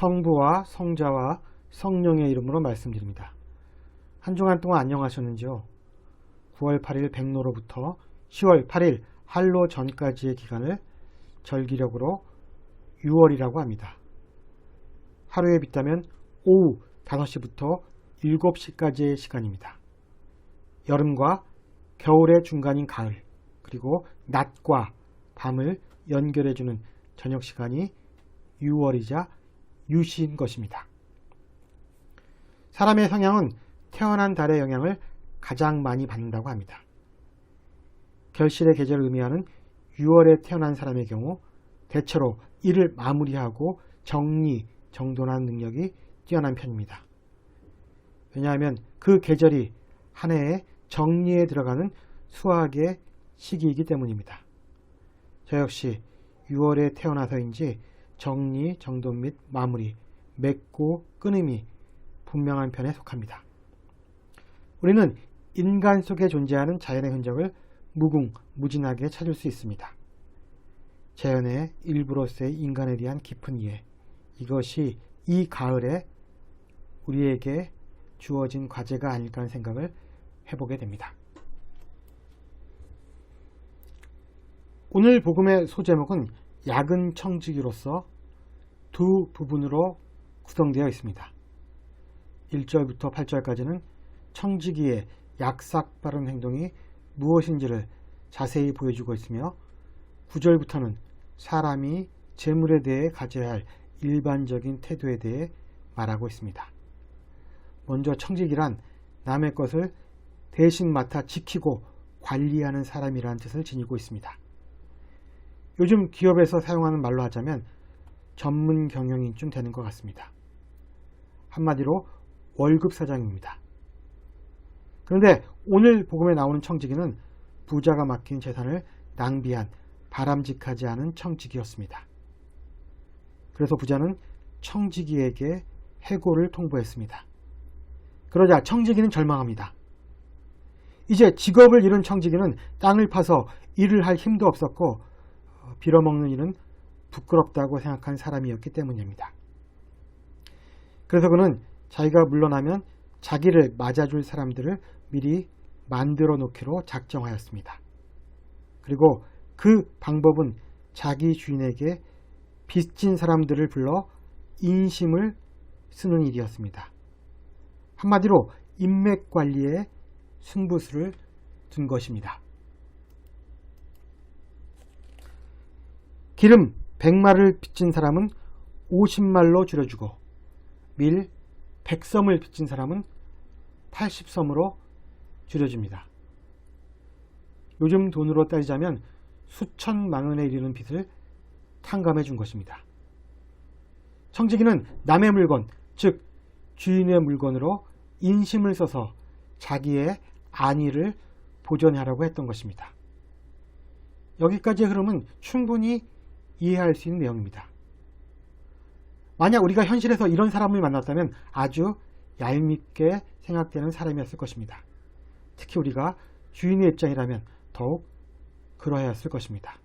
성부와 성자와 성령의 이름으로 말씀드립니다. 한 주간 동안 안녕하셨는지요? 9월 8일 백로로부터 10월 8일 할로 전까지의 기간을 절기력으로 6월이라고 합니다. 하루에 빗다면 오후 5시부터 7시까지의 시간입니다. 여름과 겨울의 중간인 가을, 그리고 낮과 밤을 연결해주는 저녁 시간이 6월이자 유시인 것입니다. 사람의 성향은 태어난 달의 영향을 가장 많이 받는다고 합니다. 결실의 계절을 의미하는 6월에 태어난 사람의 경우 대체로 일을 마무리하고 정리, 정돈하는 능력이 뛰어난 편입니다. 왜냐하면 그 계절이 한 해의 정리에 들어가는 수학의 시기이기 때문입니다. 저 역시 6월에 태어나서인지 정리, 정돈 및 마무리, 맺고 끊음이 분명한 편에 속합니다. 우리는 인간 속에 존재하는 자연의 흔적을 무궁무진하게 찾을 수 있습니다. 자연의 일부로서의 인간에 대한 깊은 이해, 이것이 이 가을에 우리에게 주어진 과제가 아닐까 하는 생각을 해보게 됩니다. 오늘 복음의 소제목은 야근 청지기로서 두 부분으로 구성되어 있습니다. 1절부터 8절까지는 청지기의 약삭빠른 행동이 무엇인지를 자세히 보여주고 있으며 9절부터는 사람이 재물에 대해 가져야 할 일반적인 태도에 대해 말하고 있습니다. 먼저 청지기란 남의 것을 대신 맡아 지키고 관리하는 사람이라는 뜻을 지니고 있습니다. 요즘 기업에서 사용하는 말로 하자면 전문 경영인쯤 되는 것 같습니다. 한마디로 월급 사장입니다. 그런데 오늘 복음에 나오는 청지기는 부자가 맡긴 재산을 낭비한 바람직하지 않은 청지기였습니다. 그래서 부자는 청지기에게 해고를 통보했습니다. 그러자 청지기는 절망합니다. 이제 직업을 잃은 청지기는 땅을 파서 일을 할 힘도 없었고 빌어먹는 일은 부끄럽다고 생각한 사람이었기 때문입니다. 그래서 그는 자기가 물러나면 자기를 맞아줄 사람들을 미리 만들어 놓기로 작정하였습니다. 그리고 그 방법은 자기 주인에게 빚진 사람들을 불러 인심을 쓰는 일이었습니다. 한마디로 인맥 관리에 승부수를 둔 것입니다. 기름 100말을 빚진 사람은 50말로 줄여주고 밀 100섬을 빚진 사람은 80섬으로 줄여줍니다. 요즘 돈으로 따지자면 수천만 원에 이르는 빚을 탕감해 준 것입니다. 청지기는 남의 물건, 즉 주인의 물건으로 인심을 써서 자기의 안위를 보존하려고 했던 것입니다. 여기까지의 흐름은 충분히 이해할 수 있는 내용입니다. 만약 우리가 현실에서 이런 사람을 만났다면 아주 얄밉게 생각되는 사람이었을 것입니다. 특히 우리가 주인의 입장이라면 더욱 그러하였을 것입니다.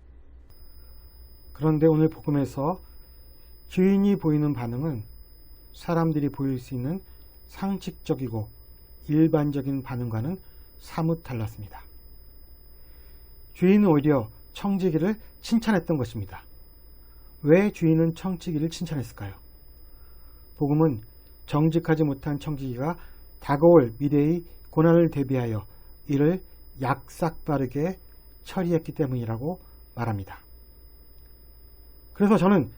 그런데 오늘 복음에서 주인이 보이는 반응은 사람들이 보일 수 있는 상식적이고 일반적인 반응과는 사뭇 달랐습니다. 주인은 오히려 청지기를 칭찬했던 것입니다. 왜 주인은 청지기를 칭찬했을까요? 복음은 정직하지 못한 청지기가 다가올 미래의 고난을 대비하여 이를 약삭빠르게 처리했기 때문이라고 말합니다. 그래서 저는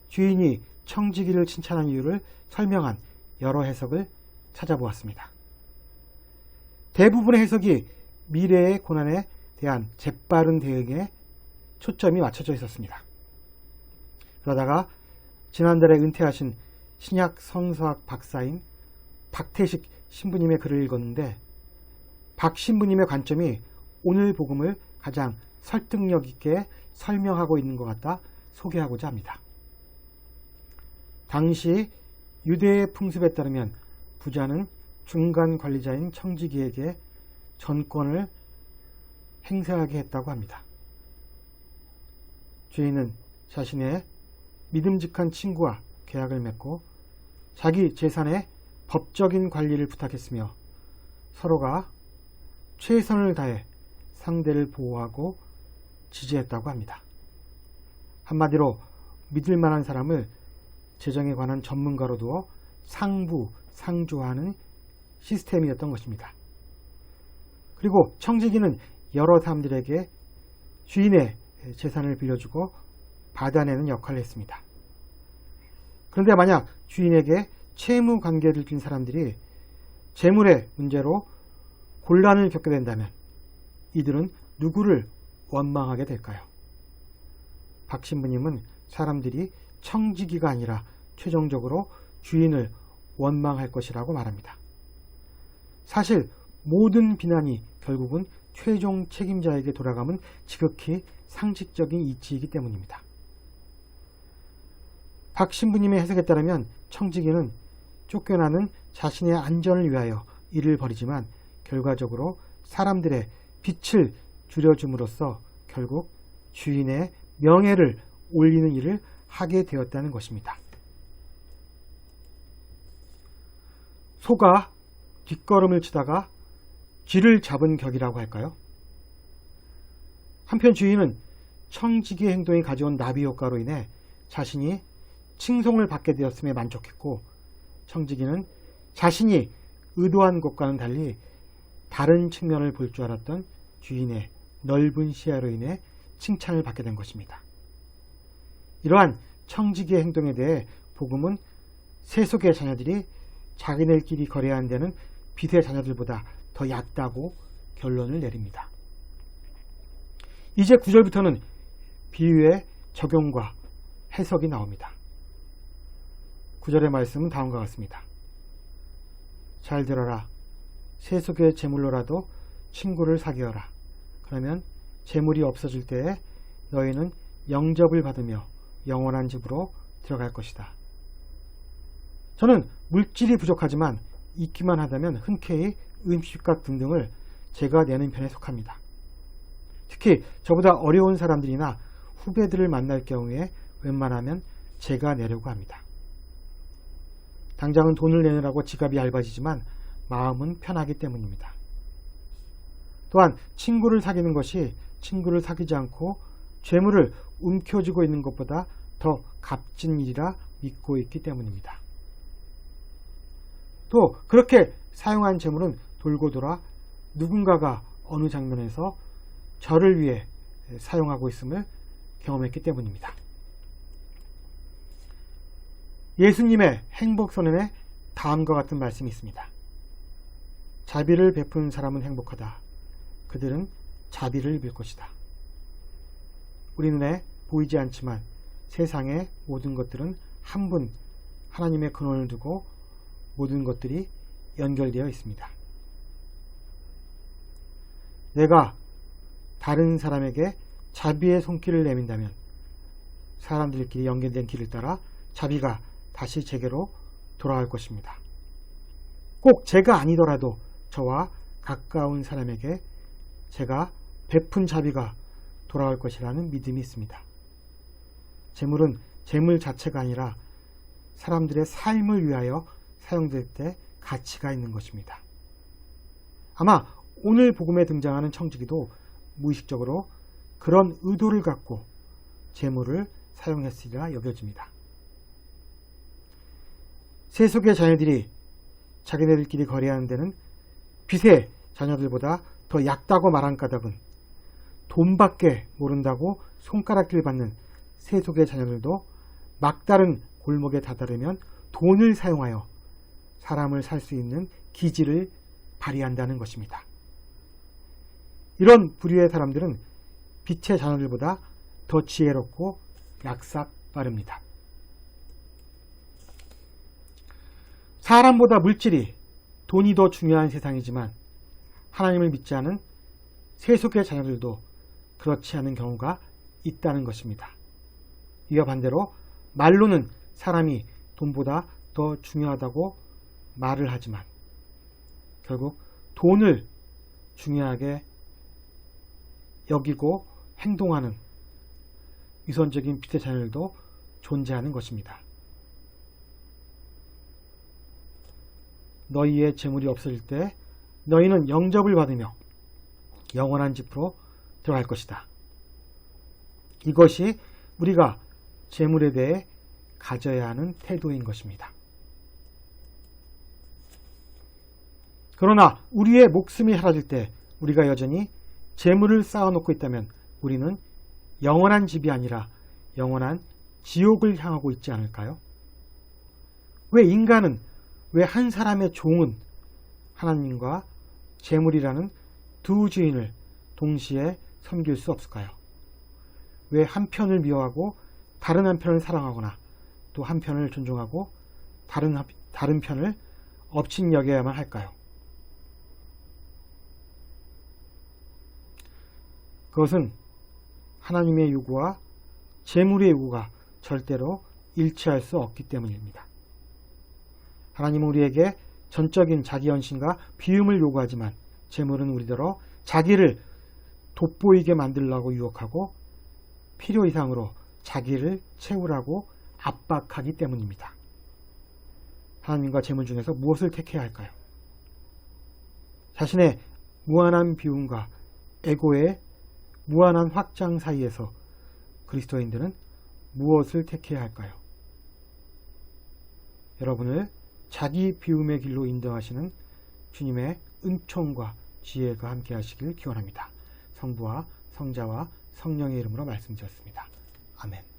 주인이 청지기를 칭찬한 이유를 설명한 여러 해석을 찾아보았습니다. 대부분의 해석이 미래의 고난에 대한 재빠른 대응에 초점이 맞춰져 있었습니다. 그러다가 지난달에 은퇴하신 신약 성서학 박사인 박태식 신부님의 글을 읽었는데 박 신부님의 관점이 오늘 복음을 가장 설득력 있게 설명하고 있는 것 같다 소개하고자 합니다. 당시 유대의 풍습에 따르면 부자는 중간 관리자인 청지기에게 전권을 행사하게 했다고 합니다. 주인은 자신의 믿음직한 친구와 계약을 맺고 자기 재산의 법적인 관리를 부탁했으며 서로가 최선을 다해 상대를 보호하고 지지했다고 합니다. 한마디로 믿을 만한 사람을 재정에 관한 전문가로 두어 상부, 상조하는 시스템이었던 것입니다. 그리고 청지기는 여러 사람들에게 주인의 재산을 빌려주고 받아내는 역할을 했습니다. 그런데 만약 주인에게 채무 관계를 진 사람들이 재물의 문제로 곤란을 겪게 된다면 이들은 누구를 원망하게 될까요? 박 신부님은 사람들이 청지기가 아니라 최종적으로 주인을 원망할 것이라고 말합니다. 사실 모든 비난이 결국은 최종 책임자에게 돌아가면 지극히 상식적인 이치이기 때문입니다. 박 신부님의 해석에 따르면 청지기는 쫓겨나는 자신의 안전을 위하여 일을 벌이지만 결과적으로 사람들의 빚을 줄여줌으로써 결국 주인의 명예를 올리는 일을 하게 되었다는 것입니다. 소가 뒷걸음을 치다가 쥐를 잡은 격이라고 할까요? 한편 주인은 청지기의 행동이 가져온 나비 효과로 인해 자신이 칭송을 받게 되었음에 만족했고 청지기는 자신이 의도한 것과는 달리 다른 측면을 볼 줄 알았던 주인의 넓은 시야로 인해 칭찬을 받게 된 것입니다. 이러한 청지기의 행동에 대해 복음은 세속의 자녀들이 자기네들끼리 거래하는 데는 빛의 자녀들보다 더 얕다고 결론을 내립니다. 이제 9절부터는 비유의 적용과 해석이 나옵니다. 9절의 말씀은 다음과 같습니다. 잘 들어라. 세속의 재물로라도 친구를 사귀어라. 그러면 재물이 없어질 때에 너희는 영접을 받으며 영원한 집으로 들어갈 것이다. 저는 물질이 부족하지만 있기만 하다면 흔쾌히 음식값 등등을 제가 내는 편에 속합니다. 특히 저보다 어려운 사람들이나 후배들을 만날 경우에 웬만하면 제가 내려고 합니다. 당장은 돈을 내느라고 지갑이 얇아지지만 마음은 편하기 때문입니다. 또한 친구를 사귀는 것이 친구를 사귀지 않고 죄물을 움켜쥐고 있는 것보다 더 값진 일이라 믿고 있기 때문입니다. 또 그렇게 사용한 재물은 돌고 돌아 누군가가 어느 장면에서 저를 위해 사용하고 있음을 경험했기 때문입니다. 예수님의 행복선언에 다음과 같은 말씀이 있습니다. 자비를 베푸는 사람은 행복하다. 그들은 자비를 입을 것이다. 우리 눈에 보이지 않지만 세상의 모든 것들은 한 분 하나님의 근원을 두고 모든 것들이 연결되어 있습니다. 내가 다른 사람에게 자비의 손길을 내민다면 사람들끼리 연결된 길을 따라 자비가 다시 제게로 돌아갈 것입니다. 꼭 제가 아니더라도 저와 가까운 사람에게 제가 베푼 자비가 돌아올 것이라는 믿음이 있습니다. 재물은 재물 자체가 아니라 사람들의 삶을 위하여 사용될 때 가치가 있는 것입니다. 아마 오늘 복음에 등장하는 청지기도 무의식적으로 그런 의도를 갖고 재물을 사용했으리라 여겨집니다. 세속의 자녀들이 자기네들끼리 거래하는 데는 빛의 자녀들보다 더 얕다고 말한 까닭은 돈밖에 모른다고 손가락질 받는 세속의 자녀들도 막다른 골목에 다다르면 돈을 사용하여 사람을 살 수 있는 기질을 발휘한다는 것입니다. 이런 부류의 사람들은 빛의 자녀들보다 더 지혜롭고 약삭 빠릅니다. 사람보다 물질이, 돈이 더 중요한 세상이지만 하나님을 믿지 않은 세속의 자녀들도 그렇지 않은 경우가 있다는 것입니다. 이와 반대로 말로는 사람이 돈보다 더 중요하다고 말을 하지만 결국 돈을 중요하게 여기고 행동하는 위선적인 빛의 자녀들도 존재하는 것입니다. 너희의 재물이 없어질 때 너희는 영접을 받으며 영원한 집으로 들어갈 것이다. 이것이 우리가 재물에 대해 가져야 하는 태도인 것입니다. 그러나 우리의 목숨이 사라질 때 우리가 여전히 재물을 쌓아놓고 있다면 우리는 영원한 집이 아니라 영원한 지옥을 향하고 있지 않을까요? 왜 인간은, 왜 한 사람의 종은 하나님과 재물이라는 두 주인을 동시에 섬길 수 없을까요? 왜 한 편을 미워하고 다른 한편을 사랑하거나 또 한편을 존중하고 다른 편을 업신 여겨야만 할까요? 그것은 하나님의 요구와 재물의 요구가 절대로 일치할 수 없기 때문입니다. 하나님은 우리에게 전적인 자기 헌신과 비움을 요구하지만 재물은 우리더러 자기를 돋보이게 만들려고 유혹하고 필요 이상으로 자기를 채우라고 압박하기 때문입니다. 하나님과 재물 중에서 무엇을 택해야 할까요? 자신의 무한한 비움과 에고의 무한한 확장 사이에서 그리스도인들은 무엇을 택해야 할까요? 여러분을 자기 비움의 길로 인도하시는 주님의 은총과 지혜가 함께 하시길 기원합니다. 성부와 성자와 성령의 이름으로 말씀드렸습니다. 아멘.